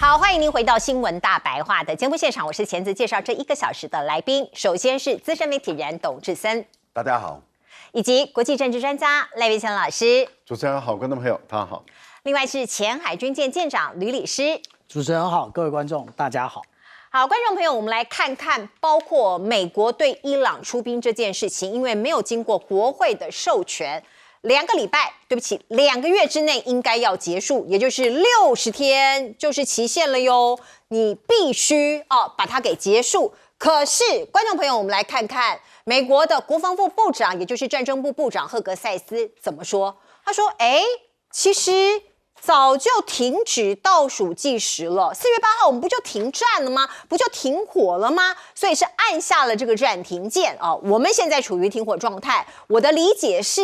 好，欢迎您回到新闻大白话的节目现场，我是前子，介绍这1个小时的来宾。首先是资深媒体人董志森，大家好，以及国际政治专家赖维强老师。主持人好，观众朋友大家好。另外是前海军舰舰长吕礼师。主持人好，各位观众大家好。好，观众朋友，我们来看看，包括美国对伊朗出兵这件事情，因为没有经过国会的授权，2个礼拜，对不起，2个月之内应该要结束，也就是60天，就是期限了哟。你必须把它给结束。可是，观众朋友，我们来看看美国的国防部部长，也就是战争部部长赫格塞斯怎么说。他说：“其实早就停止倒数计时了。4月8号我们不就停战了吗？不就停火了吗？所以是按下了这个暂停键啊。我们现在处于停火状态。我的理解是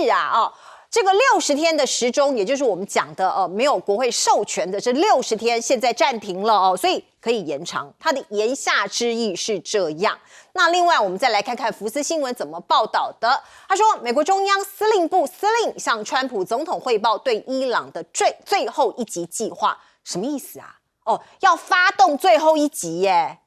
这个60天的时钟，也就是我们讲的没有国会授权的这60天，现在暂停了所以可以延长。它的言下之意是这样。那另外，我们再来看看福斯新闻怎么报道的。他说，美国中央司令部司令向川普总统汇报对伊朗的最后一击计划，什么意思啊？要发动最后一击耶。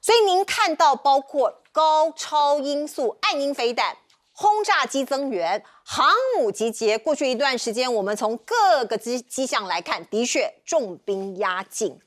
所以您看到包括高超音速暗音飞弹、轰炸机增援、航母集结，过去一段时间，我们从各个迹象来看，的确重兵压境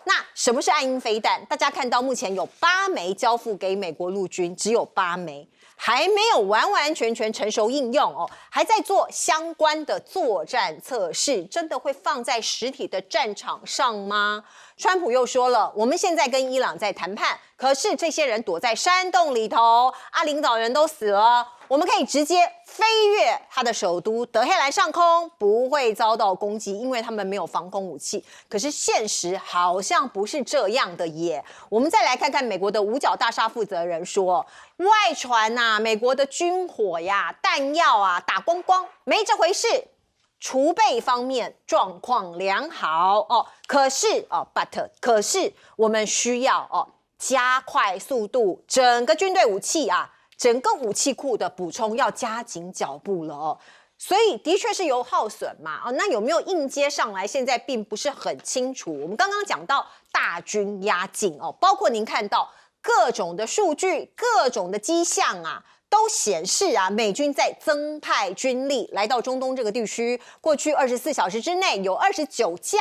那什么是暗音飞弹？大家看到目前有8枚交付给美国陆军，只有8枚，还没有完完全全成熟应用还在做相关的作战测试，真的会放在实体的战场上吗？川普又说了，我们现在跟伊朗在谈判，可是这些人躲在山洞里头领导人都死了，我们可以直接飞越他的首都德黑兰上空，不会遭到攻击，因为他们没有防空武器。可是现实好像不是这样的耶。我们再来看看美国的五角大厦负责人说，外传美国的军火弹药打光光，没这回事。储备方面状况良好可是我们需要加快速度，整个军队武器整个武器库的补充要加紧脚步了所以的确是有耗损嘛那有没有应接上来？现在并不是很清楚。我们刚刚讲到大军压境包括您看到各种的数据、各种的迹象都显示美军在增派军力来到中东这个地区。过去24小时之内有29架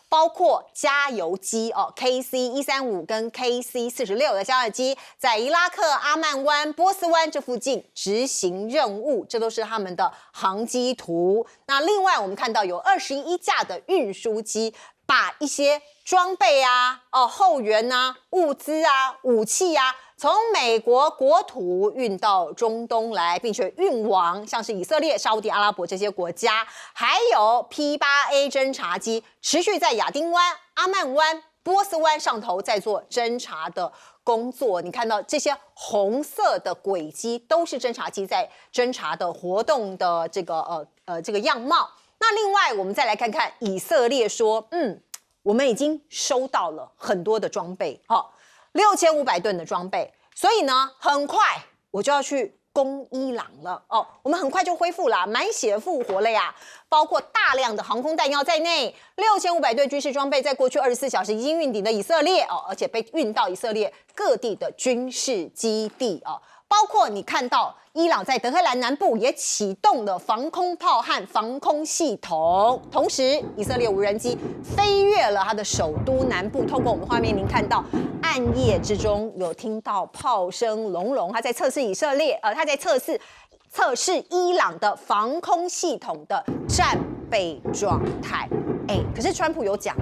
包括加油机KC-135跟 KC-46的加油机，在伊拉克、阿曼湾、波斯湾这附近执行任务，这都是他们的航机图。那另外我们看到有21架的运输机，把一些装备后援物资武器从美国国土运到中东来，并且运往像是以色列、沙烏地阿拉伯这些国家，还有 P-8A 侦察机持续在亚丁湾、阿曼湾、波斯湾上头在做侦察的工作。你看到这些红色的轨迹，都是侦察机在侦察的活动的这个样貌。那另外，我们再来看看以色列说，我们已经收到了很多的装备，6500吨的装备，所以呢，很快我就要去攻伊朗了我们很快就恢复了，满血复活了呀！包括大量的航空弹药在内，6500吨军事装备在过去24小时已经运抵了以色列而且被运到以色列各地的军事基地包括你看到伊朗在德黑兰南部也启动了防空炮和防空系统，同时以色列无人机飞越了它的首都南部。透过我们画面，您看到暗夜之中有听到炮声隆隆，它在测试它在测试伊朗的防空系统的战备状态。可是川普有讲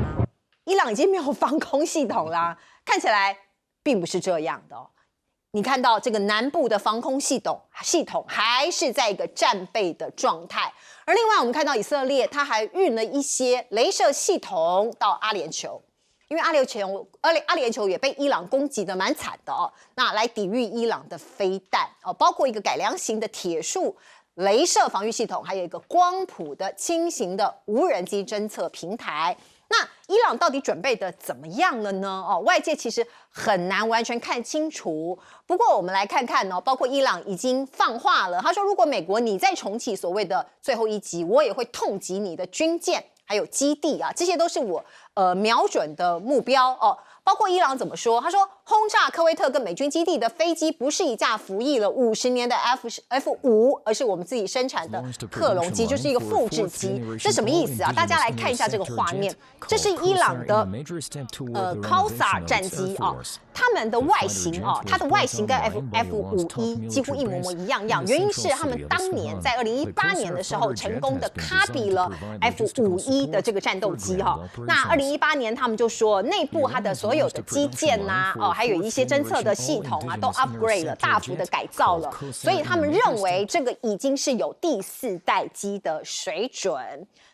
伊朗已经没有防空系统啦，看起来并不是这样的你看到这个南部的防空系统还是在一个战备的状态，而另外我们看到以色列它还运了一些雷射系统到阿联酋，因为阿联酋也被伊朗攻击的蛮惨的那来抵御伊朗的飞弹包括一个改良型的铁树雷射防御系统，还有一个光谱的轻型的无人机侦测平台。那伊朗到底准备的怎么样了呢？外界其实很难完全看清楚。不过我们来看看包括伊朗已经放话了，他说如果美国你再重启所谓的最后一击，我也会痛击你的军舰，还有基地啊，这些都是我瞄准的目标哦。包括伊朗怎么说？他说轰炸科威特跟美军基地的飞机不是一架服役了50年的 F5，而是我们自己生产的克隆机，就是一个复制机。这什么意思啊？大家来看一下这个画面，这是伊朗的Kausar 战机啊，他们的外形啊，它的外形跟 F51几乎一模模一样，原因是他们当年在2018年的时候成功的 copy 了 F51的这个战斗机哈。那2018年他们就说内部它的所有的基建呐，还有一些侦测的系统啊，都 upgrade 了，大幅的改造了，所以他们认为这个已经是有第4代机的水准。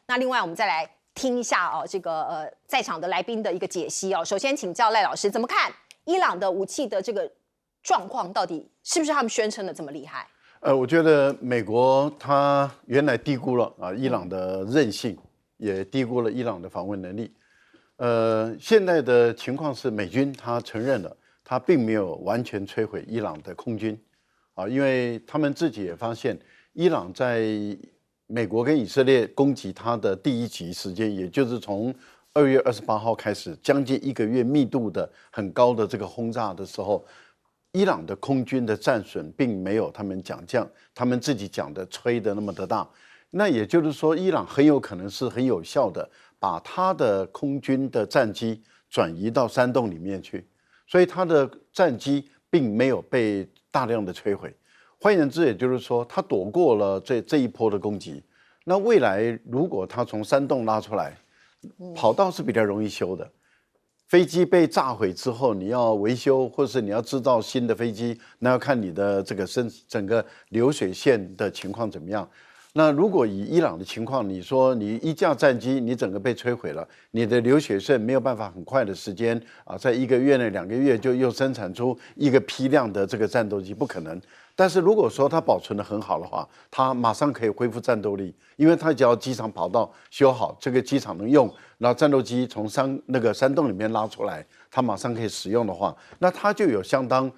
那另外我们再来听一下这个在场的来宾的一个解析哦。首先请教赖老师，怎么看伊朗的武器的这个状况，到底是不是他们宣称的这么厉害？我觉得美国他原来低估了伊朗的韧性，也低估了伊朗的防卫能力。现在的情况是，美军他承认了，他并没有完全摧毁伊朗的空军，因为他们自己也发现，伊朗在美国跟以色列攻击他的第1级时间，也就是从2月28号开始，将近1个月密度的很高的这个轰炸的时候，伊朗的空军的战损并没有他们他们自己讲的吹的那么的大。那也就是说，伊朗很有可能是很有效的把他的空军的战机转移到山洞里面去，所以他的战机并没有被大量的摧毁。换言之，也就是说，他躲过了这一波的攻击。那未来如果他从山洞拉出来，跑道是比较容易修的。飞机被炸毁之后，你要维修，或是你要制造新的飞机，那要看你的这个整个流水线的情况怎么样。那如果以伊朗的情况，你说你一架战机你整个被摧毁了，你的流血线没有办法很快的时间在1个月内2个月就又生产出一个批量的这个战斗机，不可能。但是如果说它保存得很好的话，它马上可以恢复战斗力，因为它只要机场跑道修好，这个机场能用，然后战斗机从那个山洞里面拉出来，它马上可以使用的话，那它就有相当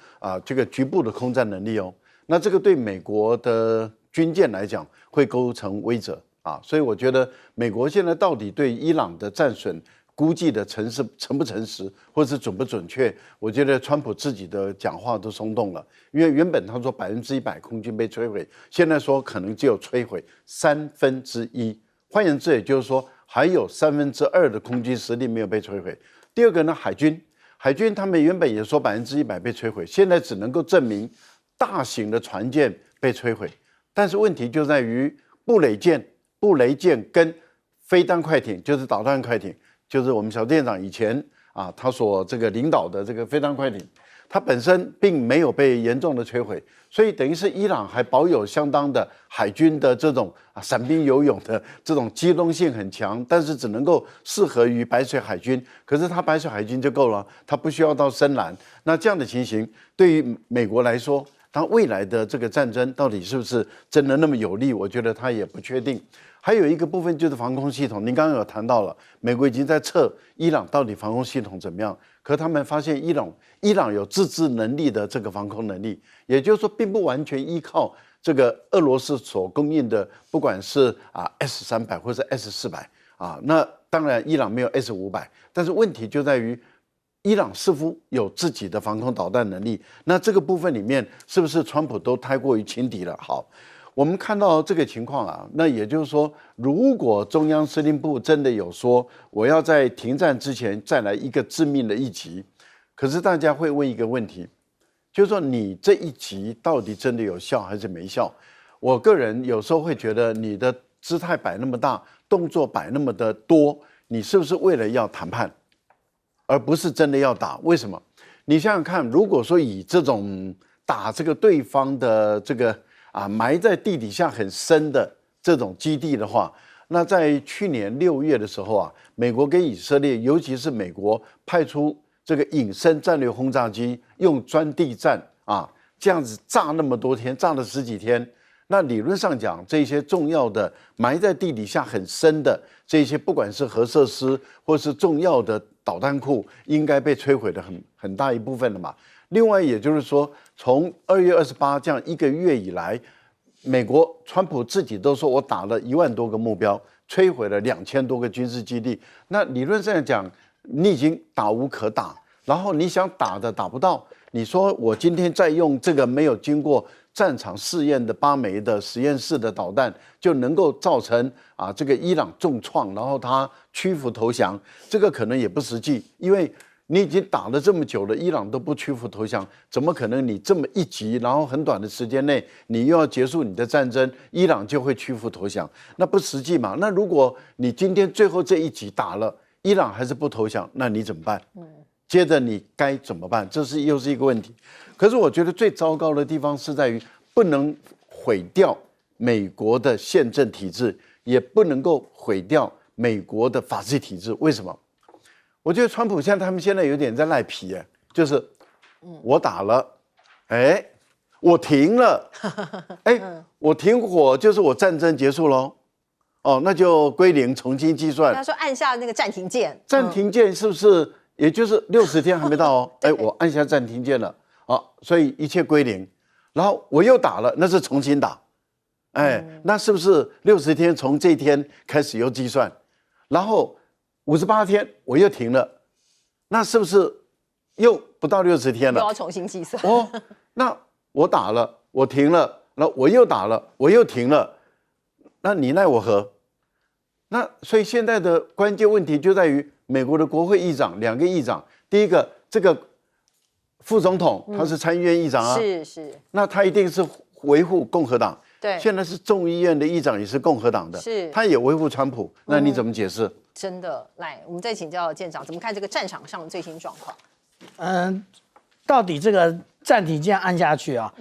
这个局部的空战能力哦。那这个对美国的军舰来讲会构成威慑所以我觉得美国现在到底对伊朗的战损估计的诚不诚实，或是准不准确，我觉得川普自己的讲话都松动了，因为原本他说100%空军被摧毁，现在说可能只有摧毁1/3，换言之，也就是说还有2/3的空军实力没有被摧毁。第二个呢，海军他们原本也说100%被摧毁，现在只能够证明大型的船舰被摧毁。但是问题就在于布雷舰跟飞弹快艇，就是导弹快艇，就是我们小店长以前他所这个领导的这个飞弹快艇，它本身并没有被严重的摧毁，所以等于是伊朗还保有相当的海军的这种伞兵游泳的这种机动性很强，但是只能够适合于白水海军，可是它白水海军就够了，它不需要到深蓝。那这样的情形对于美国来说，当未来的这个战争到底是不是真的那么有利，我觉得他也不确定。还有一个部分就是防空系统，您刚刚有谈到了，美国已经在测伊朗到底防空系统怎么样，可他们发现伊朗有自制能力的这个防空能力，也就是说并不完全依靠这个俄罗斯所供应的，不管是S300或是 S400那当然伊朗没有 S500，但是问题就在于伊朗似乎有自己的防空导弹能力，那这个部分里面是不是川普都太过于轻敌了？好，我们看到这个情况那也就是说，如果中央司令部真的有说我要在停战之前再来一个致命的一击，可是大家会问一个问题，就是说你这一击到底真的有效还是没效？我个人有时候会觉得你的姿态摆那么大，动作摆那么的多，你是不是为了要谈判？而不是真的要打，为什么？你想想看，如果说以这种打这个对方的这个埋在地底下很深的这种基地的话，那在去年6月的时候美国跟以色列，尤其是美国派出这个隐身战略轰炸机，用钻地战这样子炸那么多天，炸了10几天。那理论上讲，这些重要的埋在地底下很深的这些，不管是核设施或是重要的导弹库，应该被摧毁的很大一部分了嘛。另外，也就是说，从2月28这样1个月以来，美国川普自己都说我打了1万多个目标，摧毁了2000多个军事基地。那理论上讲，你已经打无可打，然后你想打的打不到，你说我今天再用这个没有经过战场试验的8枚的实验室的导弹，就能够造成这个伊朗重创，然后他屈服投降，这个可能也不实际，因为你已经打了这么久了，伊朗都不屈服投降，怎么可能你这么一击，然后很短的时间内你又要结束你的战争，伊朗就会屈服投降？那不实际嘛？那如果你今天最后这一击打了，伊朗还是不投降，那你怎么办？接着你该怎么办？这又是一个问题。可是我觉得最糟糕的地方是在于不能毁掉美国的宪政体制，也不能够毁掉美国的法治体制。为什么？我觉得川普他们现在有点在赖皮，就是我打了，我停了，我停火就是我战争结束喽，那就归零，重新计算。他说按下那个暂停键，暂停键是不是也就是60天还没到哦？我按下暂停键了，所以一切归零，然后我又打了，那是重新打，那是不是60天从这一天开始又计算，然后58天我又停了，那是不是又不到60天了？又要重新计算。那我打了，我停了，然后我又打了，我又停了，那你奈我何？那所以现在的关键问题就在于美国的国会议长2个议长，第一个这个副总统他是参议院议长啊，是，那他一定是维护共和党。对，现在是众议院的议长也是共和党的，他也维护川普，那你怎么解释？真的，来，我们再请教舰长，怎么看这个战场上的最新状况？到底这个暂停键按下去啊，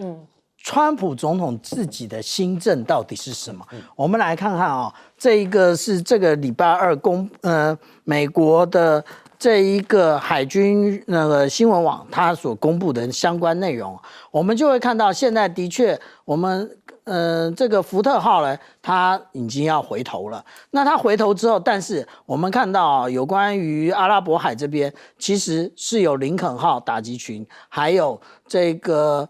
川普总统自己的新政到底是什么？我们来看看这一个是这个礼拜2美国的这一个海军那个新闻网它所公布的相关内容，我们就会看到现在的确我们这个福特号呢，它已经要回头了。那它回头之后，但是我们看到有关于阿拉伯海这边，其实是有林肯号打击群，还有这个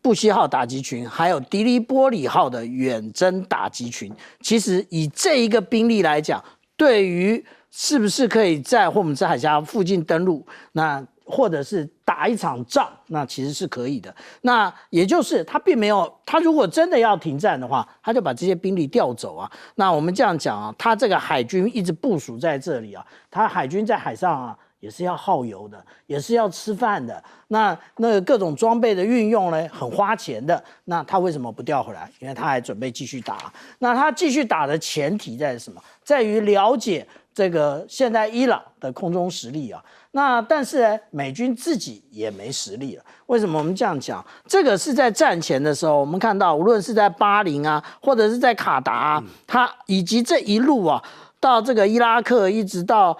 布希号打击群，还有迪利波里号的远征打击群。其实以这一个兵力来讲，对于是不是可以在霍姆兹海峡附近登陆，那或者是打一场仗，那其实是可以的。那也就是他并没有，他如果真的要停战的话，他就把这些兵力调走啊。那我们这样讲他这个海军一直部署在这里他海军在海上也是要耗油的，也是要吃饭的。那个各种装备的运用呢，很花钱的。那他为什么不调回来？因为他还准备继续打。那他继续打的前提在什么？在于了解这个现在伊朗的空中实力那但是呢，美军自己也没实力了。为什么我们这样讲？这个是在战前的时候，我们看到无论是在巴林或者是在卡达它以及这一路到这个伊拉克，一直到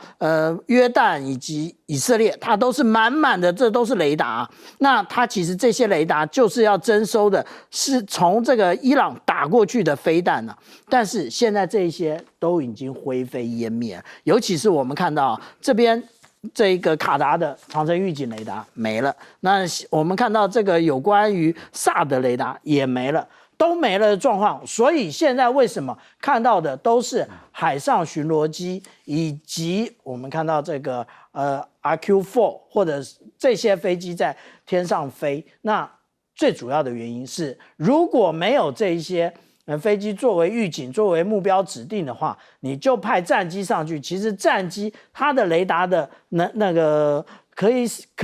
约旦以及以色列，它都是满满的，这都是雷达。那它其实这些雷达就是要征收的，是从这个伊朗打过去的飞弹但是现在这些都已经灰飞烟灭，尤其是我们看到这边这个卡达的长程预警雷达没了，那我们看到这个有关于萨德雷达也没了。都没了的状况，所以现在为什么看到的都是海上巡逻机，以及我们看到这个RQ-4或者这些飞机在天上飞？那最主要的原因是，如果没有这一些飞机作为预警、作为目标指定的话，你就派战机上去。其实战机它的雷达的那个可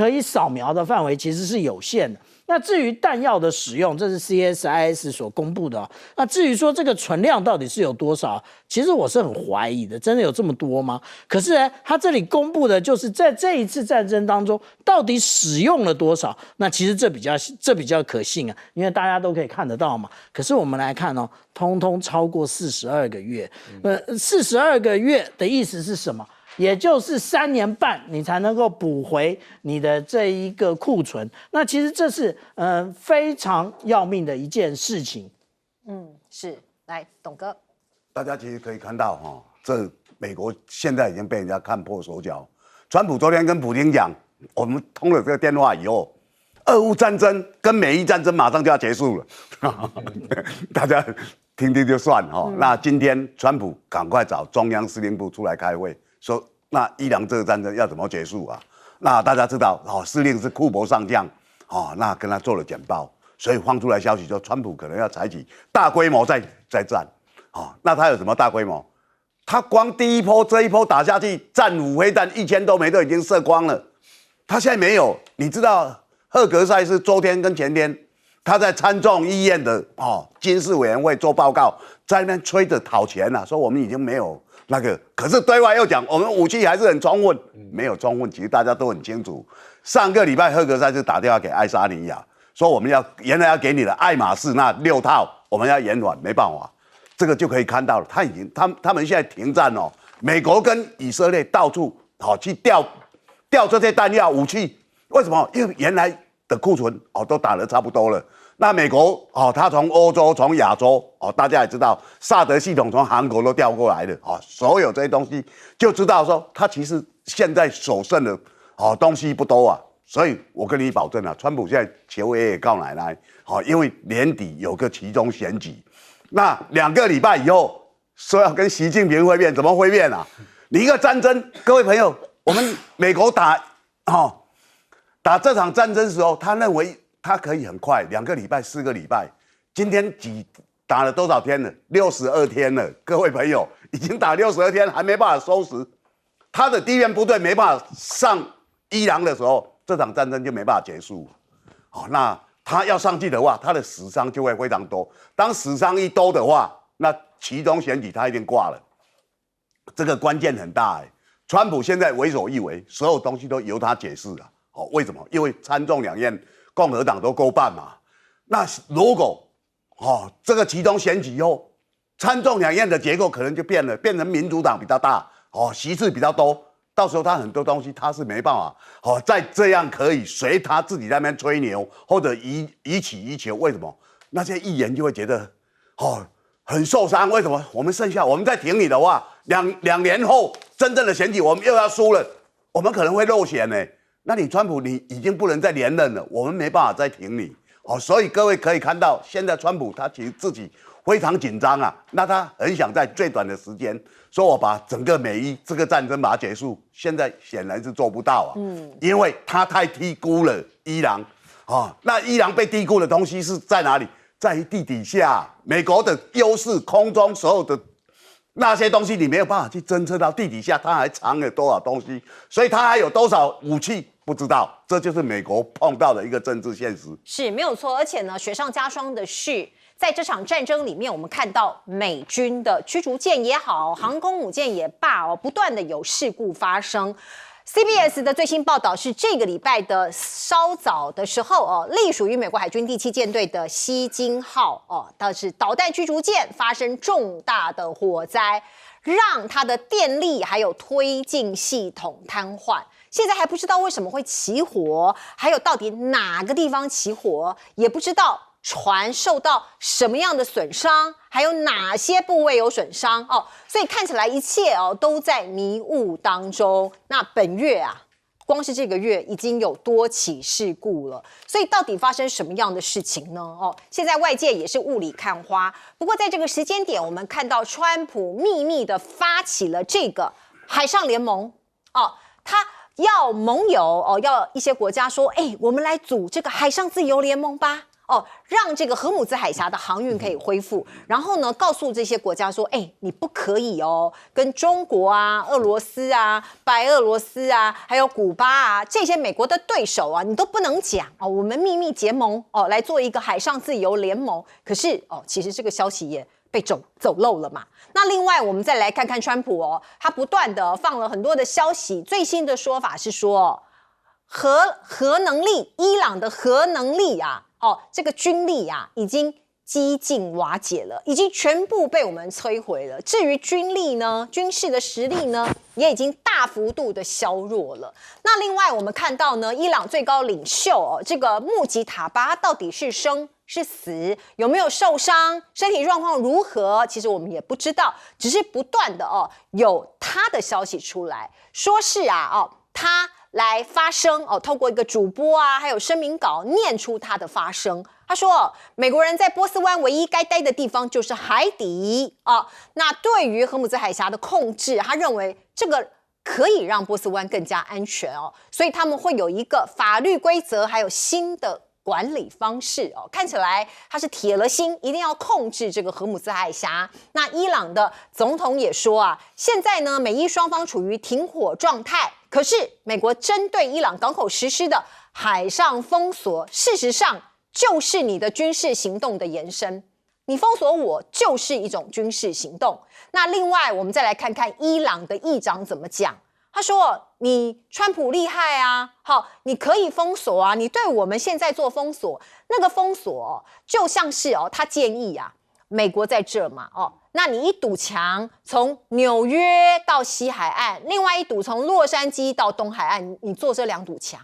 以扫描的范围其实是有限的。那至于弹药的使用，这是 CSIS 所公布的那至于说这个存量到底是有多少，其实我是很怀疑的，真的有这么多吗？可是呢，他这里公布的就是在这一次战争当中到底使用了多少。那其实这比较可信因为大家都可以看得到嘛。可是我们来看通通超过42个月。42个月的意思是什么？也就是3年半，你才能够补回你的这一个库存。那其实这是非常要命的一件事情。是。来，董哥，大家其实可以看到这美国现在已经被人家看破手脚。川普昨天跟普京讲，我们通了这个电话以后俄乌战争跟美伊战争马上就要结束了，大家听听就算哈。那今天川普赶快找中央司令部出来开会，说那伊朗这个战争要怎么结束啊？那大家知道哦，司令是库珀上将哦，那跟他做了简报，所以放出来消息说川普可能要采取大规模再战。哦，那他有什么大规模？他光第一波这一波打下去，战斧飞弹1000多枚都已经射光了。他现在没有，你知道赫格塞是昨天跟前天，他在参众议院的军事委员会做报告，在那边吹着讨钱啊，说我们已经没有那个，可是对外又讲我们武器还是很充分，没有充分，其实大家都很清楚。上个礼拜赫格塞就打电话给爱沙尼亚，说我们原来要给你的爱马仕那6套，我们要延缓，没办法。这个就可以看到了，他们现在停战哦，美国跟以色列到处去调这些弹药武器，为什么？因为原来的库存都打得差不多了。那美国他从欧洲从亚洲大家也知道，萨德系统从韩国都调过来的所有这些东西就知道说，他其实现在所剩的东西不多啊。所以我跟你保证啊，川普现在求爷爷告奶奶因为年底有个期中选举。那2个礼拜以后说要跟习近平会面，怎么会面啊？你一个战争，各位朋友，我们美国打这场战争的时候，他认为他可以很快2个礼拜、4个礼拜。今天打了多少天了？62天了，各位朋友，已经打62天，还没办法收拾。他的敌人部队没办法上伊朗的时候，这场战争就没办法结束。那他要上去的话，他的死伤就会非常多。当死伤一多的话，那其中选举他一定挂了。这个关键很大川普现在为所欲为，所有东西都由他解释啊。为什么？因为参众两院共和党都过半嘛。那如果这个其中选举以后，参众两院的结构可能就变了，变成民主党比较大，席次比较多。到时候他很多东西他是没办法再这样可以随他自己在那边吹牛或者予取予求。为什么？那些议员就会觉得很受伤。为什么？我们剩下我们再挺你的话，两年后真正的选举我们又要输了，我们可能会落选呢。那你川普你已经不能再连任了，我们没办法再挺你所以各位可以看到，现在川普他其实自己非常紧张啊。那他很想在最短的时间说我把整个美伊这个战争把它结束，现在显然是做不到啊。因为他太低估了伊朗那伊朗被低估的东西是在哪里？在于地底下。美国的优势，空中所有的那些东西你没有办法去侦测到地底下它还藏了多少东西，所以它还有多少武器不知道。这就是美国碰到的一个政治现实。是没有错。而且呢，雪上加霜的是，在这场战争里面，我们看到美军的驱逐舰也好，航空母舰也罢不断的有事故发生。CBS 的最新报道是，这个礼拜的稍早的时候隶属于美国海军第7舰队的西京号它是导弹驱逐舰发生重大的火灾，让它的电力还有推进系统瘫痪。现在还不知道为什么会起火，还有到底哪个地方起火，也不知道船受到什么样的损伤，还有哪些部位有损伤所以看起来一切都在迷雾当中。那本月光是这个月已经有多起事故了，所以到底发生什么样的事情呢？现在外界也是雾里看花。不过在这个时间点，我们看到川普秘密的发起了这个海上联盟他要盟友要一些国家说，我们来组这个海上自由联盟吧。让这个荷姆兹海峡的航运可以恢复，然后呢，告诉这些国家说，你不可以跟中国俄罗斯白俄罗斯还有古巴这些美国的对手你都不能讲我们秘密结盟来做一个海上自由联盟。可是其实这个消息也被走漏了嘛。那另外我们再来看看川普他不断的放了很多的消息，最新的说法是说核能力，伊朗的核能力这个军力已经几近瓦解了，已经全部被我们摧毁了。至于军力呢，军事的实力呢，也已经大幅度的削弱了。那另外我们看到呢，伊朗最高领袖这个穆吉塔巴到底是生是死，有没有受伤，身体状况如何，其实我们也不知道，只是不断的有他的消息出来，说是他来发声哦，透过一个主播啊，还有声明稿念出他的发声。他说，美国人在波斯湾唯一该待的地方就是海底啊。那对于荷姆兹海峡的控制，他认为这个可以让波斯湾更加安全哦，所以他们会有一个法律规则，还有新的管理方式哦，看起来他是铁了心，一定要控制这个荷姆兹海峡。那伊朗的总统也说啊，现在呢，美伊双方处于停火状态，可是美国针对伊朗港口实施的海上封锁，事实上就是你的军事行动的延伸。你封锁我就是一种军事行动。那另外，我们再来看看伊朗的议长怎么讲。他说：“你川普厉害啊，好，你可以封锁啊，你对我们现在做封锁，那个封锁就像是他建议啊，美国在这嘛，那你一堵墙从纽约到西海岸，另外一堵从洛杉矶到东海岸，你做这2堵墙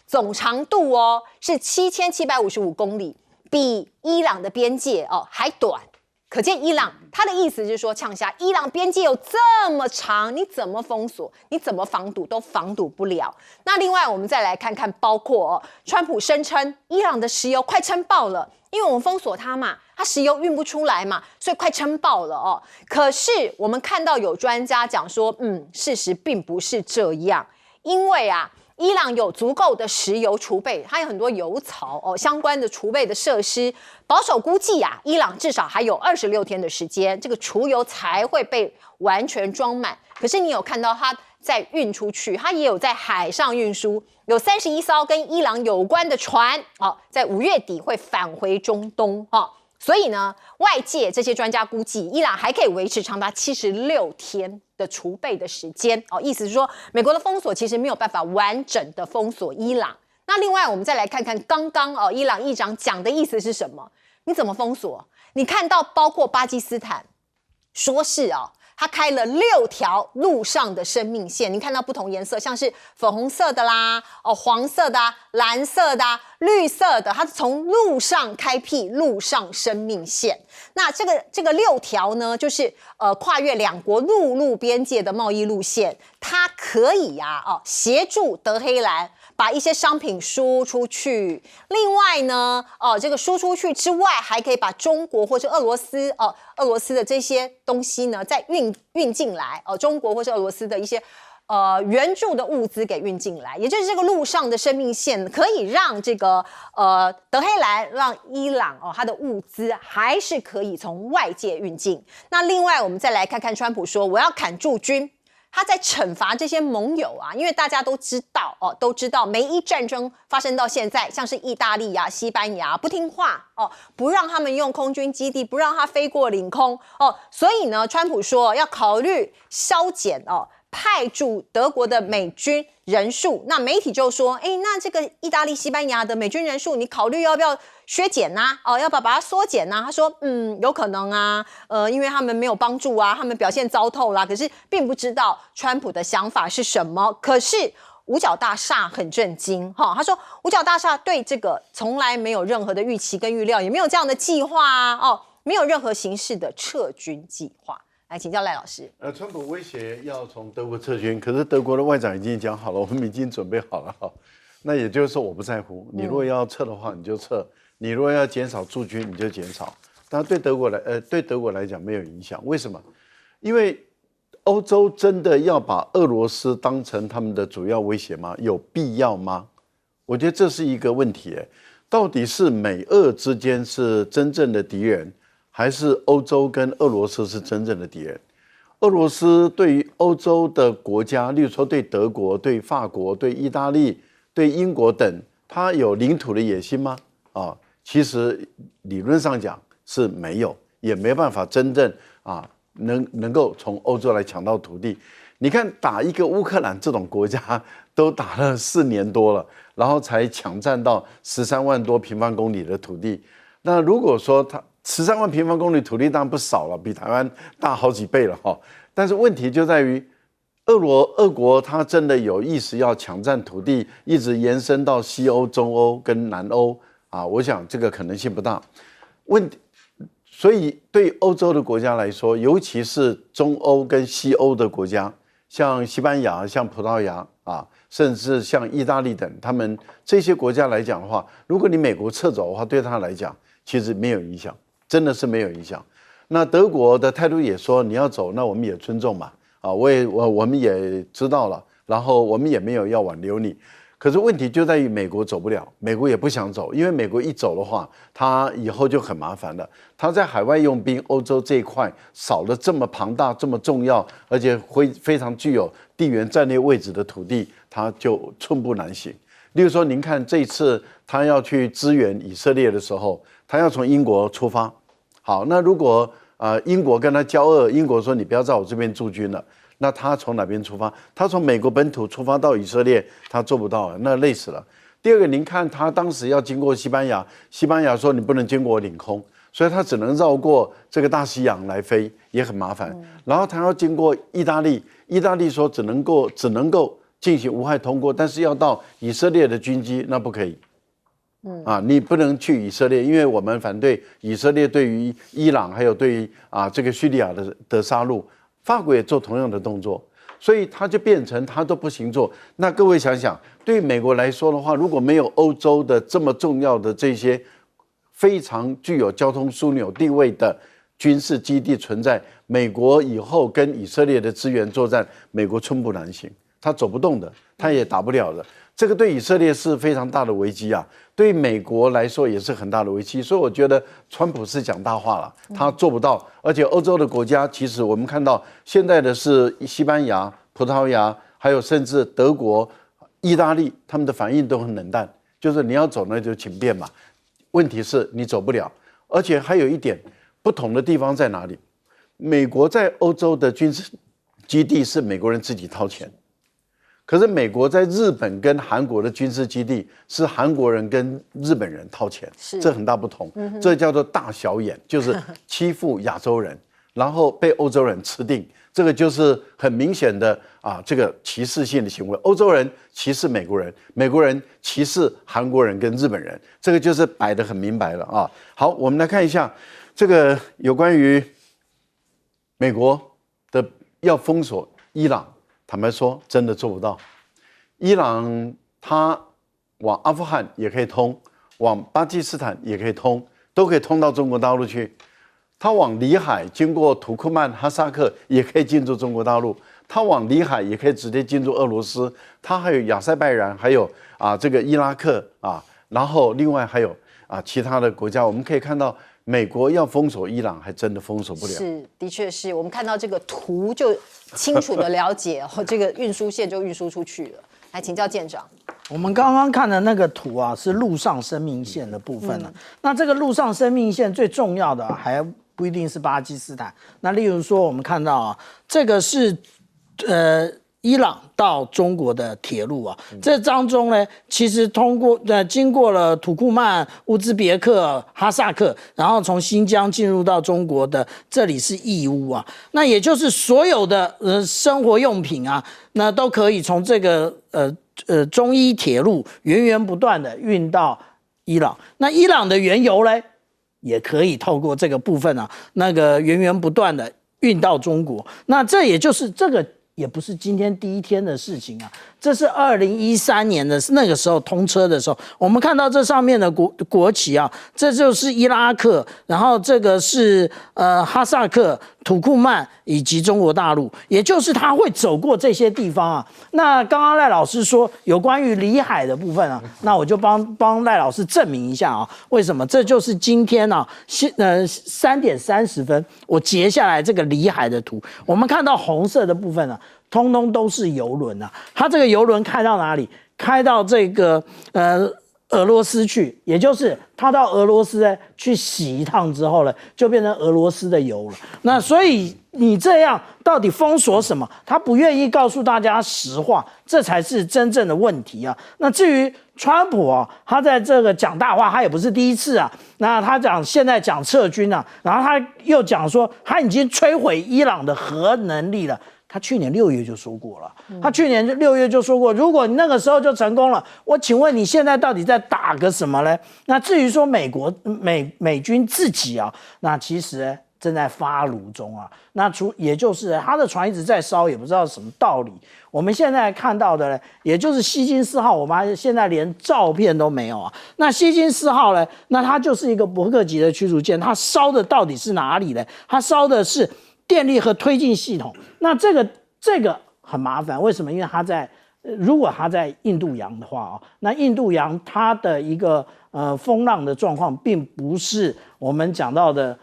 总长度是7755公里，比伊朗的边界还短。”可见伊朗他的意思是说，呛下伊朗边界有这么长，你怎么封锁，你怎么防堵都防堵不了。那另外我们再来看看，包括川普声称伊朗的石油快撑爆了，因为我们封锁它嘛，它石油运不出来嘛，所以快撑爆了可是我们看到有专家讲说，事实并不是这样，因为伊朗有足够的石油储备，它有很多油槽相关的储备的设施。保守估计伊朗至少还有26天的时间，这个储油才会被完全装满。可是你有看到它在运出去，它也有在海上运输，有31艘跟伊朗有关的船在5月底会返回中东所以呢，外界这些专家估计，伊朗还可以维持长达76天的储备的时间意思是说，美国的封锁其实没有办法完整的封锁伊朗。那另外，我们再来看看刚刚伊朗议长讲的意思是什么？你怎么封锁？你看到包括巴基斯坦，说是他开了6条陆上的生命线，你看到不同颜色，像是粉红色的啦，黄色的蓝色的绿色的，它是从陆上开辟陆上生命线。那这个6条呢，就是跨越2国陆路边界的贸易路线，它可以协助德黑兰把一些商品输出去。另外呢，这个输出去之外，还可以把中国或是俄罗斯的这些东西呢，再运进来中国或是俄罗斯的一些援助的物资给运进来，也就是这个陆上的生命线可以让这个德黑兰让伊朗它的物资还是可以从外界运进。那另外我们再来看看川普说我要砍驻军。他在惩罚这些盟友因为大家都知道美伊战争发生到现在，像是意大利西班牙不听话不让他们用空军基地，不让他飞过领空所以呢，川普说要考虑削减派驻德国的美军人数。那媒体就说，那这个意大利、西班牙的美军人数，你考虑要不要削减要不要把它缩减他说，有可能因为他们没有帮助他们表现糟透啦。可是并不知道川普的想法是什么。可是五角大厦很震惊他说五角大厦对这个从来没有任何的预期跟预料，也没有这样的计划没有任何形式的撤军计划。来请教赖老师。川普威胁要从德国撤军，可是德国的外长已经讲好了，我们已经准备好了那也就是说我不在乎，你如果要撤的话你就撤，你如果要减少驻军你就减少。但对德国来讲没有影响，为什么？因为欧洲真的要把俄罗斯当成他们的主要威胁吗？有必要吗？我觉得这是一个问题到底是美俄之间是真正的敌人，还是欧洲跟俄罗斯是真正的敌人？俄罗斯对于欧洲的国家，例如说对德国、对法国、对意大利、对英国等，它有领土的野心吗？其实理论上讲是没有，也没办法真正能够从欧洲来抢到土地。你看打一个乌克兰这种国家都打了4年多了，然后才抢占到13万多平方公里的土地。那如果说它13万平方公里土地当然不少了，比台湾大好几倍了但是问题就在于俄国它真的有意识要抢占土地，一直延伸到西欧、中欧跟南欧我想这个可能性不大。所以对欧洲的国家来说，尤其是中欧跟西欧的国家，像西班牙、像葡萄牙啊，甚至像意大利等，他们这些国家来讲的话，如果你美国撤走的话，对他来讲其实没有影响，真的是没有影响。那德国的态度也说你要走，那我们也尊重嘛，啊，我们也知道了，然后我们也没有要挽留你。可是问题就在于美国走不了，美国也不想走，因为美国一走的话，他以后就很麻烦了。他在海外用兵，欧洲这一块少了这么庞大、这么重要，而且非常具有地缘战略位置的土地，他就寸步难行。例如说，您看这一次他要去支援以色列的时候，他要从英国出发。好，那如果英国跟他交恶，英国说你不要在我这边驻军了。那他从哪边出发？他从美国本土出发到以色列，他做不到，那累死了。第二个，您看他当时要经过西班牙，西班牙说你不能经过我领空，所以他只能绕过这个大西洋来飞，也很麻烦。然后他要经过意大利，意大利说只能够进行无害通过，但是要到以色列的军机，那不可以。你不能去以色列，因为我们反对以色列对于伊朗还有对于这个叙利亚的杀戮。法国也做同样的动作，所以他就变成他都不行做。那各位想想，对美国来说的话，如果没有欧洲的这么重要的这些非常具有交通枢纽地位的军事基地存在，美国以后跟以色列的资源作战，美国寸步难行，他走不动的，他也打不了的。这个对以色列是非常大的危机啊，对美国来说也是很大的危机。所以我觉得川普是讲大话了，他做不到。而且欧洲的国家，其实我们看到现在的是西班牙、葡萄牙，还有甚至德国、意大利，他们的反应都很冷淡，就是你要走那就请便嘛。问题是你走不了，而且还有一点不同的地方在哪里？美国在欧洲的军事基地是美国人自己掏钱。可是美国在日本跟韩国的军事基地是韩国人跟日本人掏钱，这很大不同。这叫做大小眼，就是欺负亚洲人，然后被欧洲人吃定。这个就是很明显的这个歧视性的行为。欧洲人歧视美国人，美国人歧视韩国人跟日本人，这个就是摆得很明白了啊。好，我们来看一下这个有关于美国的要封锁伊朗。坦白说，真的做不到。伊朗它往阿富汗也可以通，往巴基斯坦也可以通，都可以通到中国大陆去。它往里海经过土库曼、哈萨克也可以进入中国大陆。它往里海也可以直接进入俄罗斯。它还有亚塞拜然，还有这个伊拉克然后另外还有其他的国家。我们可以看到，美国要封锁伊朗，还真的封锁不了。是，的确是我们看到这个图就清楚的了解，这个运输线就运输出去了。来请教舰长，我们刚刚看的那个图是陆上生命线的部分那这个陆上生命线最重要的还不一定是巴基斯坦。那例如说，我们看到这个是伊朗到中国的铁路这当中呢，其实经过了土库曼、乌兹别克、哈萨克，然后从新疆进入到中国的这里是义乌那也就是所有的生活用品那都可以从这个中伊铁路源源不断的运到伊朗。那伊朗的原油呢，也可以透过这个部分那个源源不断的运到中国。那这也就是这个。也不是今天第一天的事情这是2013年的那个时候通车的时候，我们看到这上面的国旗这就是伊拉克，然后这个是哈萨克、土库曼以及中国大陆，也就是他会走过这些地方那刚刚赖老师说有关于里海的部分那我就帮赖老师证明一下为什么？这就是今天3点30分我截下来这个里海的图，我们看到红色的部分通通都是邮轮它这个邮轮开到哪里？开到这个俄罗斯去，也就是他到俄罗斯去洗一趟之后呢，就变成俄罗斯的油了。那所以你这样到底封锁什么？他不愿意告诉大家实话，这才是真正的问题那至于川普他在这个讲大话，他也不是第一次那他现在讲撤军然后他又讲说他已经摧毁伊朗的核能力了。他去年6月就说过了，他去年6月就说过，如果你那个时候就成功了，我请问你现在到底在打个什么呢？那至于说美军自己那其实正在发炉中啊。那也就是他的船一直在烧，也不知道什么道理。我们现在看到的呢，也就是希金4号，我们现在连照片都没有啊。那希金4号呢，那它就是一个伯克级的驱逐舰，它烧的到底是哪里呢？它烧的是电力和推进系统。那这个很麻烦，为什么？因为它如果它在印度洋的话那印度洋它的一个风浪的状况，并不是我们讲到的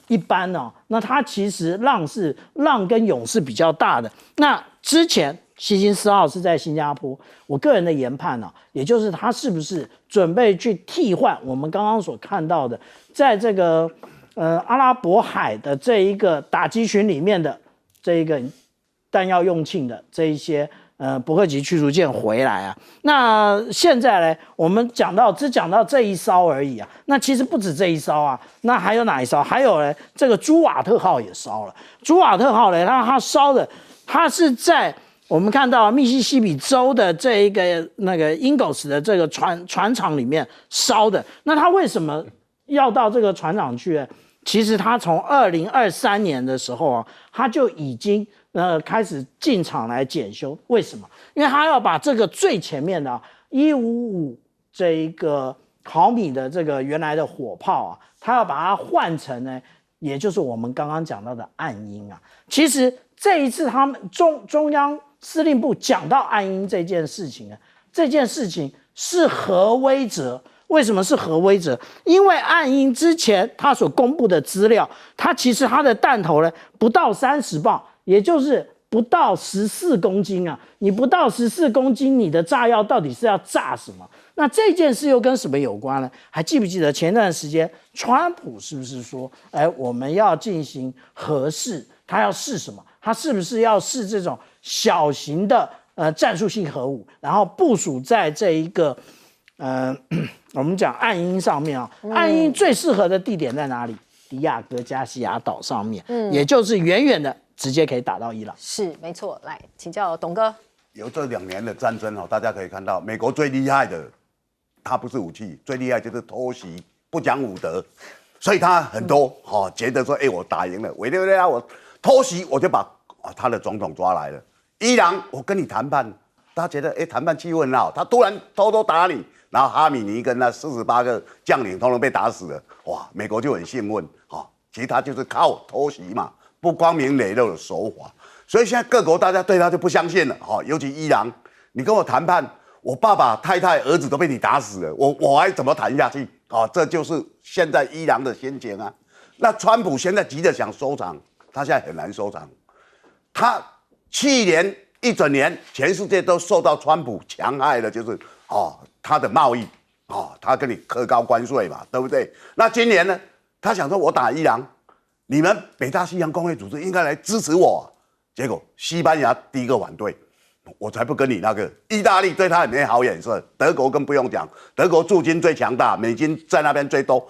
一般那它其实浪跟涌是比较大的。那之前希金4号是在新加坡，我个人的研判也就是它是不是准备去替换我们刚刚所看到的，在这个阿拉伯海的这一个打击群里面的这一个弹药用罄的这一些伯克级驱逐舰回来啊。那现在呢，我们只讲到这一艘而已啊。那其实不止这一艘啊，那还有哪一艘？还有呢，这个朱瓦特号也烧了。朱瓦特号呢，它烧的，它是在我们看到密西西比州的这一个那个 Ingalls 的这个船厂里面烧的。那它为什么要到这个船厂去呢？其实它从2023年的时候它就已经开始进场来检修。为什么？因为它要把这个最前面的155这一个毫米的这个原来的火炮它要把它换成呢，也就是我们刚刚讲到的暗鹰其实这一次他们中央司令部讲到暗鹰这件事情这件事情是核威慑。为什么是核威慑？因为暗鹰之前他所公布的资料，它其实它的弹头呢不到30磅，也就是不到14公斤你不到14公斤，你的炸药到底是要炸什么？那这件事又跟什么有关呢？还记不记得前段时间川普是不是说，我们要进行核试？他要试什么？他是不是要试这种小型的战术性核武，然后部署在这一个我们讲暗鹰上面暗鹰最适合的地点在哪里？迪亚哥加西亚岛上面，也就是远远的直接可以打到伊朗。是没错，来请教董哥。有这2年的战争大家可以看到，美国最厉害的，它不是武器，最厉害就是偷袭，不讲武德，所以他很多觉得说，我打赢了，委内瑞拉我偷袭，我就把他的总统抓来了。伊朗，我跟你谈判，大家觉得谈判气氛很好，他突然偷偷打你。然后哈米尼跟那48个将领通通被打死了，哇！美国就很兴奋其实他就是靠偷袭嘛，不光明磊落的手法，所以现在各国大家对他就不相信了尤其伊朗，你跟我谈判，我爸爸、太太、儿子都被你打死了，我还怎么谈下去这就是现在伊朗的心情那川普现在急着想收场，他现在很难收场，他去年一整年全世界都受到川普强害的，就是他的贸易他跟你课高关税嘛，对不对？那今年呢，他想说我打伊朗，你们北大西洋公约组织应该来支持我，结果西班牙第一个反对，我才不跟你那个。意大利对他也没好眼色，德国更不用讲，德国驻军最强大，美军在那边最多，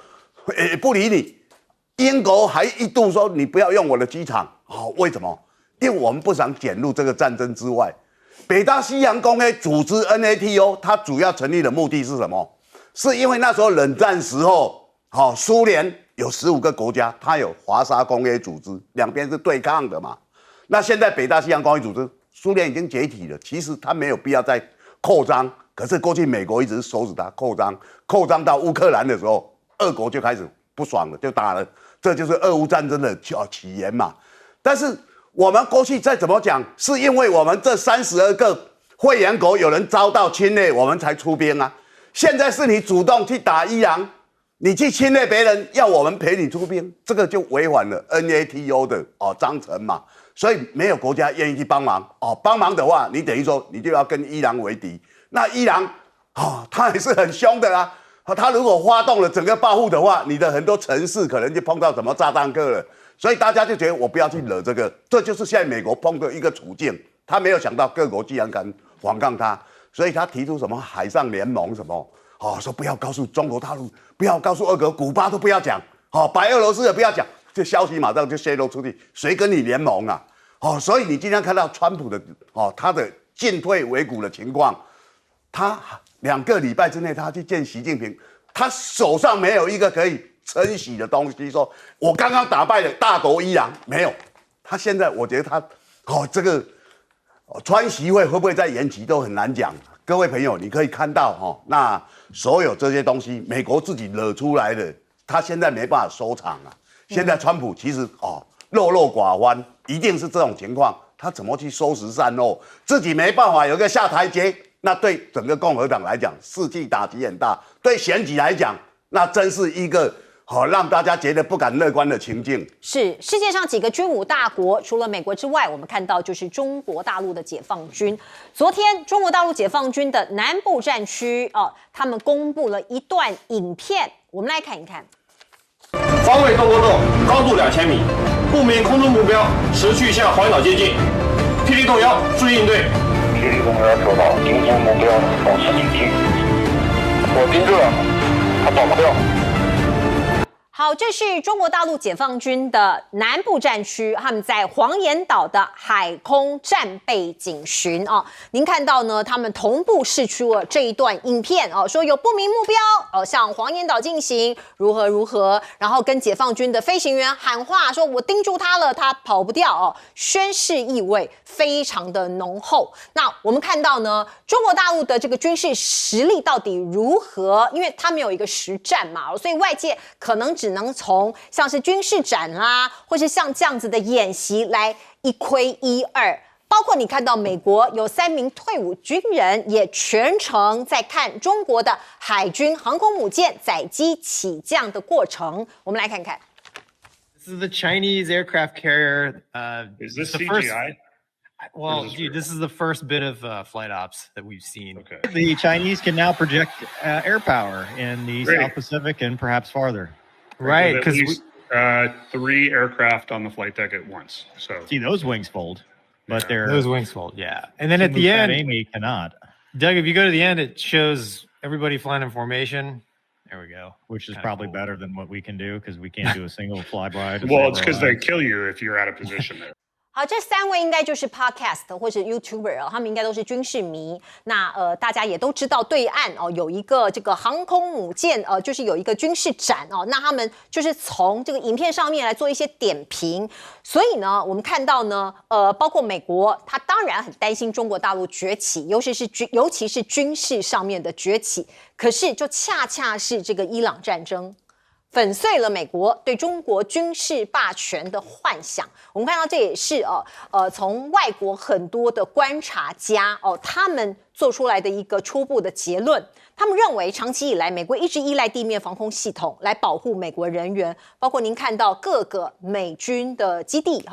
不理你。英国还一度说你不要用我的机场，为什么？因为我们不想卷入这个战争之外。北大西洋公约组织 NATO， 它主要成立的目的是什么？是因为那时候冷战时候，苏联有15个国家，它有华沙公约组织，两边是对抗的嘛。那现在北大西洋公约组织，苏联已经解体了，其实它没有必要再扩张。可是过去美国一直阻止它扩张到乌克兰的时候，俄国就开始不爽了，就打了，这就是俄乌战争的起源嘛。但是我们过去再怎么讲，是因为我们这32个会员国有人遭到侵略，我们才出兵啊。现在是你主动去打伊朗，你去侵略别人，要我们陪你出兵，这个就违反了 NATO 的章程嘛。所以没有国家愿意去帮忙帮忙的话，你等于说你就要跟伊朗为敌。那伊朗他也是很凶的啦。他如果发动了整个报复的话，你的很多城市可能就碰到什么炸弹客了。所以大家就觉得我不要去惹这个，这就是现在美国碰的一个处境。他没有想到各国既然敢反抗他，所以他提出什么海上联盟什么，说不要告诉中国大陆，不要告诉俄国、古巴都不要讲，白俄罗斯也不要讲，这消息马上就泄露出去，谁跟你联盟啊？所以你今天看到川普的他的进退维谷的情况，他2个礼拜之内他去见习近平，他手上没有一个可以承袭的东西，说我刚刚打败了大国伊朗，没有，他现在我觉得他这个川习会会不会再延期都很难讲。各位朋友，你可以看到那所有这些东西，美国自己惹出来的，他现在没办法收场啊。现在川普其实落寡欢，一定是这种情况，他怎么去收拾善后，自己没办法有一个下台阶，那对整个共和党来讲，士气打击很大；对选举来讲，那真是一个让大家觉得不敢乐观的情境。是世界上几个军武大国，除了美国之外，我们看到就是中国大陆的解放军。昨天，中国大陆解放军的南部战区他们公布了一段影片，我们来看一看。方位动过洞，高度2000米，不明空中目标持续向黄岩岛接近，霹雳动摇，注意应对。霹雳动摇收到，盯住目标，保持警惕。我盯住了，他跑不掉。好，这是中国大陆解放军的南部战区，他们在黄岩岛的海空战备警巡您看到呢，他们同步释出了这一段影片说有不明目标向黄岩岛进行如何，然后跟解放军的飞行员喊话，说我盯住他了，他跑不掉宣誓意味非常的浓厚。那我们看到呢，中国大陆的这个军事实力到底如何？因为他们有一个实战嘛，所以外界可能只能从像是军事展啦，或是像这样子的演习来一窥一二。包括你看到美国有3名退伍军人也全程在看中国的海军航空母舰载机起降的过程。我们来看看。This is the Chinese aircraft carrier. Is this the CGI? Well, this dude, this is the first bit of flight ops that we've seen. Okay. The Chinese can now project air power in the Great. South Pacific and perhaps farther. Right, There's because 3 aircraft on the flight deck at once. So see those wings fold, but Yeah. they're Those wings fold, yeah. And then at the end, Amy cannot, Doug, if you go to the end, it shows everybody flying in formation. There we go. which is Kinda probably cool. better than what we can do because we can't do a single flyby. to well, save it's our because they lives. kill you if you're out of position there. 好，这3位应该就是 podcast 或是 YouTuber 他们应该都是军事迷。那大家也都知道，对岸有一个这个航空母舰就是有一个军事展那他们就是从这个影片上面来做一些点评。所以呢，我们看到呢，包括美国，他当然很担心中国大陆崛起，尤其是军事上面的崛起。可是就恰恰是这个伊朗战争。粉碎了美国对中国军事霸权的幻想。我们看到这也是从外国很多的观察家他们做出来的一个初步的结论。他们认为长期以来美国一直依赖地面防空系统来保护美国人员，包括您看到各个美军的基地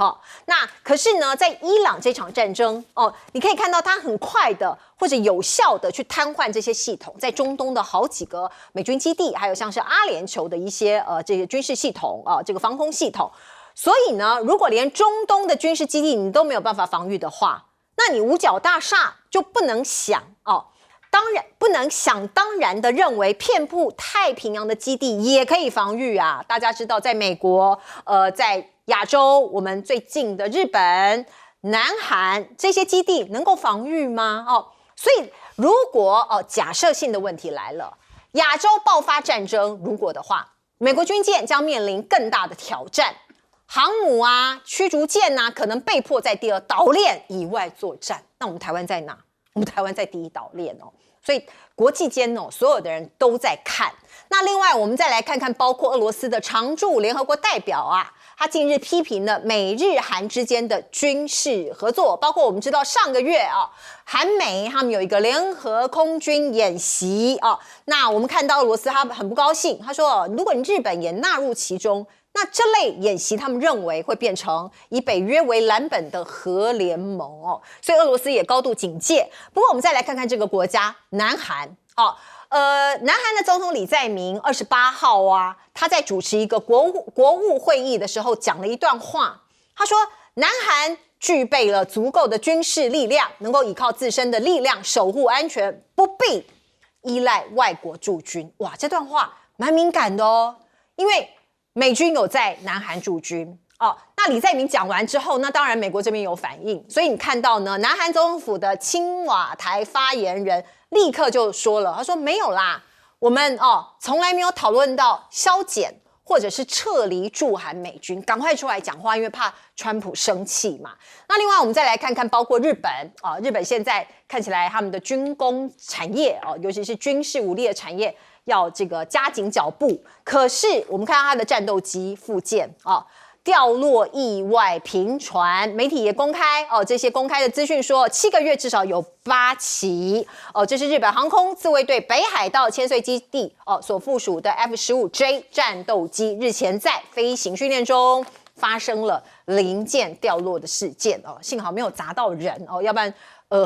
那可是呢，在伊朗这场战争你可以看到它很快的或者有效的去瘫痪这些系统，在中东的好几个美军基地，还有像是阿联酋的一些这个军事系统这个防空系统。所以呢，如果连中东的军事基地你都没有办法防御的话，那你五角大厦就不能想当然不能想当然的认为遍布太平洋的基地也可以防御啊！大家知道，在美国，在亚洲，我们最近的日本、南韩这些基地能够防御吗？所以如果假设性的问题来了，亚洲爆发战争，如果的话，美国军舰将面临更大的挑战，航母啊、驱逐舰啊，可能被迫在第2岛链以外作战。那我们台湾在哪？我们台湾在第1岛链所以国际间所有的人都在看。那另外我们再来看看，包括俄罗斯的常驻联合国代表他近日批评了美日韩之间的军事合作，包括我们知道上个月韩美他们有一个联合空军演习那我们看到俄罗斯他很不高兴，他说如果你日本也纳入其中，那这类演习他们认为会变成以北约为蓝本的核联盟所以俄罗斯也高度警戒。不过我们再来看看这个国家南韩南韩的总统李在明28号他在主持一个国务会议的时候讲了一段话，他说南韩具备了足够的军事力量，能够依靠自身的力量守护安全，不必依赖外国驻军。哇，这段话蛮敏感的因为美军有在南韩驻军那李在明讲完之后，那当然美国这边有反应，所以你看到呢，南韩总统府的青瓦台发言人立刻就说了，他说没有啦，我们从来没有讨论到削减或者是撤离驻韩美军，赶快出来讲话，因为怕川普生气嘛。那另外我们再来看看，包括日本啊，日本现在看起来他们的军工产业哦，尤其是军事武力的产业要这个加紧脚步。可是我们看到它的战斗机附件啊。掉落意外频传，媒体也公开哦，这些公开的资讯说，7个月至少有8起哦，这是日本航空自卫队北海道千岁基地哦所附属的 F-15J 战斗机日前在飞行训练中发生了零件掉落的事件哦，幸好没有砸到人哦，要不然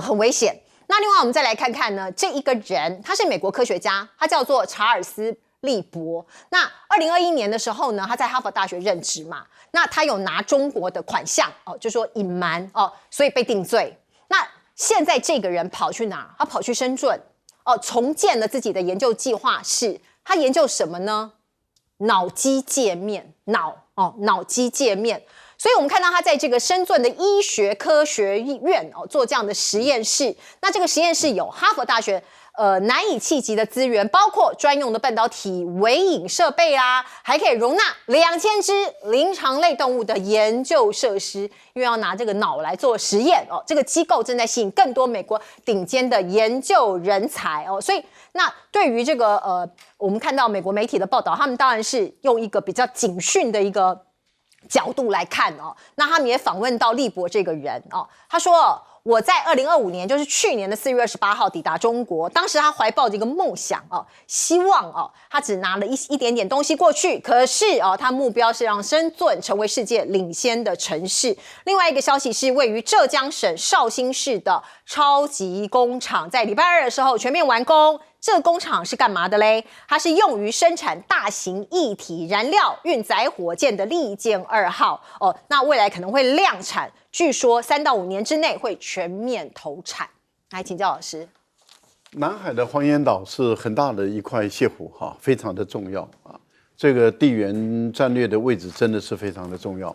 很危险。那另外我们再来看看呢，这一个人他是美国科学家，他叫做查尔斯利伯。那2021年的时候呢，他在哈佛大学任职嘛。那他有拿中国的款项哦，就说隐瞒哦，所以被定罪。那现在这个人跑去哪？他跑去深圳哦，重建了自己的研究计划室。他研究什么呢？脑机界面，脑机界面。所以我们看到他在这个深圳的医学科学院哦做这样的实验室。那这个实验室有哈佛大学难以企及的资源，包括专用的半导体微影设备啦，还可以容纳2000只灵长类动物的研究设施，因为要拿这个脑来做实验哦。这个机构正在吸引更多美国顶尖的研究人才哦。所以那对于这个我们看到美国媒体的报道，他们当然是用一个比较警讯的一个角度来看哦。那他们也访问到利伯这个人哦，他说。我在2025年，就是去年的4月28号抵达中国。当时他怀抱着一个梦想哦，希望哦，他只拿了一点点东西过去。可是哦，他目标是让深圳成为世界领先的城市。另外一个消息是，位于浙江省绍兴市的超级工厂，在礼拜2的时候全面完工。这个工厂是干嘛的嘞？它是用于生产大型液体燃料运载火箭的利剑2号哦。那未来可能会量产，据说3到5年之内会全面投产。来请教老师，南海的黄岩岛是很大的一块泻湖哈，非常的重要啊。这个地缘战略的位置真的是非常的重要。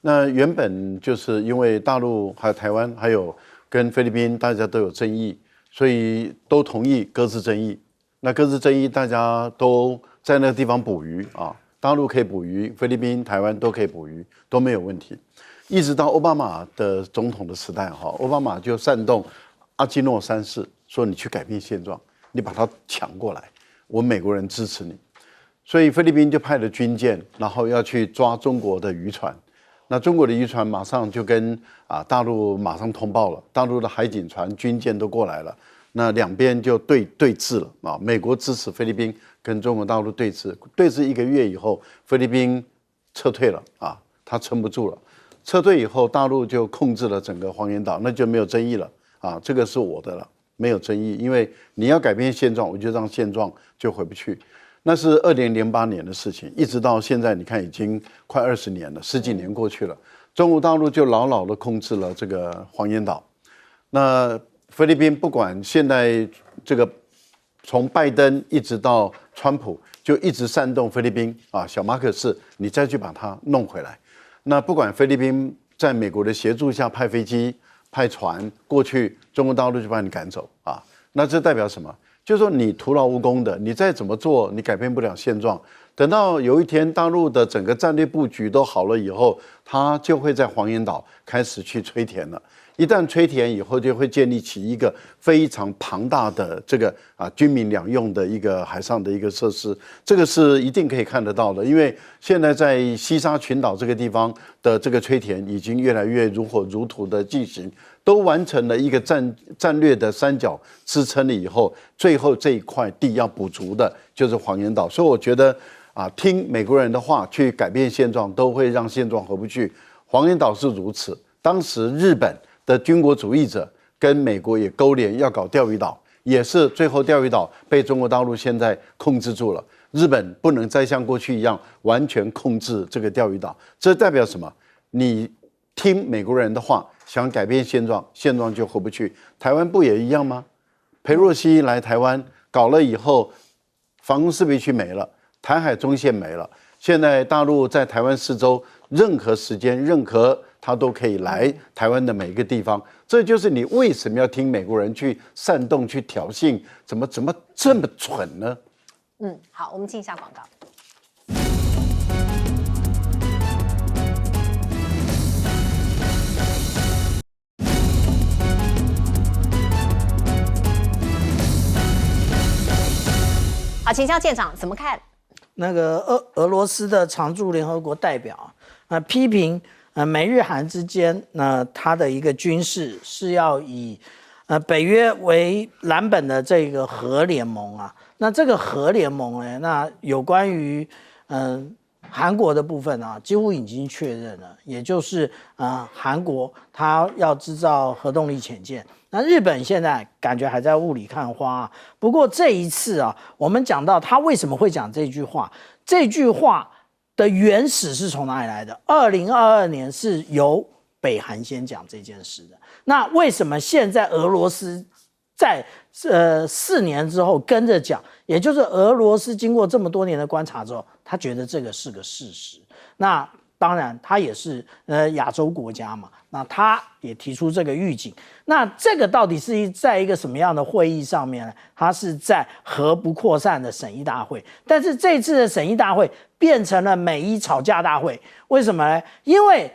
那原本就是因为大陆还有台湾还有跟菲律宾大家都有争议。所以都同意搁置争议，那搁置争议，大家都在那个地方捕鱼啊，大陆可以捕鱼，菲律宾、台湾都可以捕鱼，都没有问题。一直到奥巴马的总统的时代哈，奥巴马就煽动阿基诺三世说你去改变现状，你把它抢过来，我美国人支持你。所以菲律宾就派了军舰，然后要去抓中国的渔船。那中国的渔船马上就跟大陆马上通报了，大陆的海警船、军舰都过来了，那两边就对峙了啊。美国支持菲律宾跟中国大陆对峙1个月以后，菲律宾撤退了啊，他撑不住了。撤退以后，大陆就控制了整个黄岩岛，那就没有争议了啊，这个是我的了，没有争议，因为你要改变现状，我就让现状就回不去。那是2008年的事情，一直到现在，你看已经快20年了，10几年过去了，中国大陆就牢牢地控制了这个黄岩岛。那菲律宾不管现在这个从拜登一直到川普，就一直煽动菲律宾啊，小马可仕，你再去把它弄回来。那不管菲律宾在美国的协助下派飞机、派船过去，中国大陆就把你赶走啊。那这代表什么？就是说你徒劳无功的，你再怎么做，你改变不了现状。等到有一天大陆的整个战略布局都好了以后，它就会在黄岩岛开始去吹填了。一旦吹填以后，就会建立起一个非常庞大的这个军民两用的一个海上的一个设施，这个是一定可以看得到的。因为现在在西沙群岛这个地方的这个吹填已经越来越如火如荼的进行，都完成了一个战略的三角支撑了以后，最后这一块地要补足的就是黄岩岛。所以我觉得听美国人的话去改变现状，都会让现状回不去。黄岩岛是如此，当时日本的军国主义者跟美国也勾连要搞钓鱼岛，也是最后钓鱼岛被中国大陆现在控制住了。日本不能再像过去一样完全控制这个钓鱼岛，这代表什么？你听美国人的话，想改变现状，现状就回不去。台湾不也一样吗？裴若曦来台湾搞了以后，防空识别区没了，台海中线没了，现在大陆在台湾四周任何时间任何他都可以来台湾的每一个地方，这就是你为什么要听美国人去煽动、去挑衅，怎么这么蠢呢？好，我们进一下广告。好，请教舰长怎么看？那个俄罗斯的常驻联合国代表批评美日韩之间它的一个军事是要以北约为蓝本的这个核联盟啊。那这个核联盟呢，那有关于韩国的部分啊，几乎已经确认了，也就是韩国它要制造核动力潜舰。那日本现在感觉还在雾里看花啊。不过这一次啊，我们讲到他为什么会讲这句话，这句话的原始是从哪里来的？2022年是由北韩先讲这件事的。那为什么现在俄罗斯在4年之后跟着讲？也就是俄罗斯经过这么多年的观察之后，他觉得这个是个事实。那当然，他也是亚洲国家嘛，那他也提出这个预警。那这个到底是在一个什么样的会议上面呢？他是在核不扩散的审议大会，但是这次的审议大会变成了美伊吵架大会。为什么呢？因为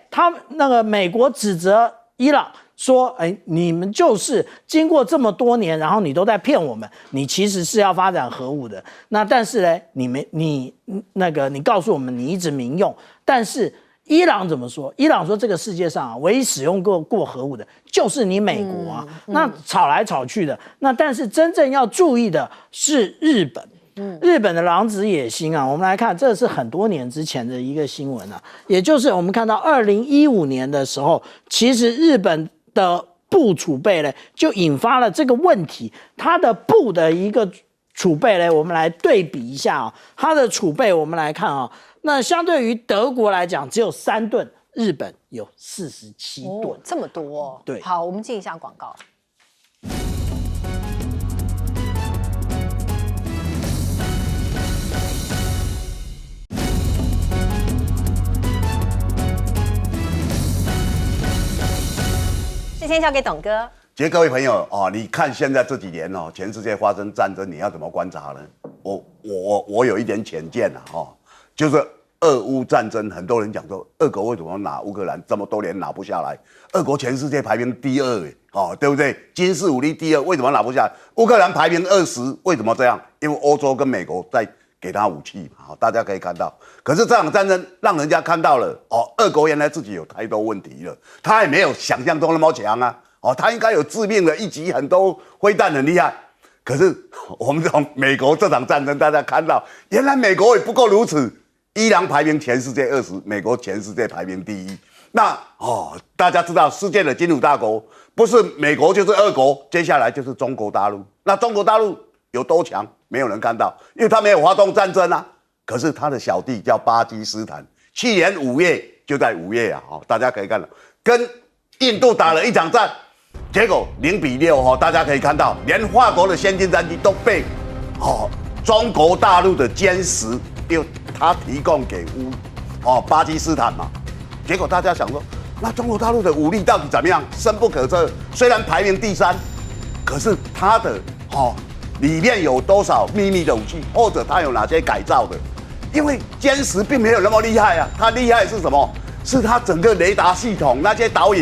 美国指责伊朗说，你们就是经过这么多年，然后你都在骗我们，你其实是要发展核武的。那但是呢，你告诉我们你一直民用，但是伊朗怎么说？伊朗说这个世界上唯一使用过核武的就是你美国啊。那吵来吵去的，那但是真正要注意的是日本。日本的狼子野心啊，我们来看，这是很多年之前的一个新闻啊，也就是我们看到2015年的时候，其实日本的布储备呢，就引发了这个问题。它的布的一个储备呢，我们来对比一下啊，它的储备我们来看啊，那相对于德国来讲只有3吨，日本有47吨，这么多。对，好，我们进一下广告。先交给董哥。其实各位朋友你看现在这几年全世界发生战争，你要怎么观察呢？我有一点浅见就是俄乌战争，很多人讲说，俄国为什么拿乌克兰这么多年拿不下来？俄国全世界排名第2，对不对？军事武力第2，为什么拿不下来？乌克兰排名20，为什么这样？因为欧洲跟美国在给他武器嘛，大家可以看到。可是这场战争让人家看到了俄国原来自己有太多问题了，他也没有想象中那么强啊，他应该有致命的一击，很多飞弹很厉害。可是我们从美国这场战争，大家看到，原来美国也不够如此。伊朗排名全世界20，美国全世界排名第1。那大家知道世界的金融大国不是美国就是俄国，接下来就是中国大陆。那中国大陆有多强？没有人看到，因为他没有发动战争啊。可是他的小弟叫巴基斯坦，去年5月就在5月大家可以看到，跟印度打了一场战，结果0-6大家可以看到，连法国的先进战机都被中国大陆的歼10，因为他提供给巴基斯坦嘛。结果大家想说，那中国大陆的武力到底怎么样？深不可测。虽然排名第3，可是他的里面有多少秘密的武器，或者它有哪些改造的？因为歼10并没有那么厉害啊，它厉害是什么？是它整个雷达系统那些导引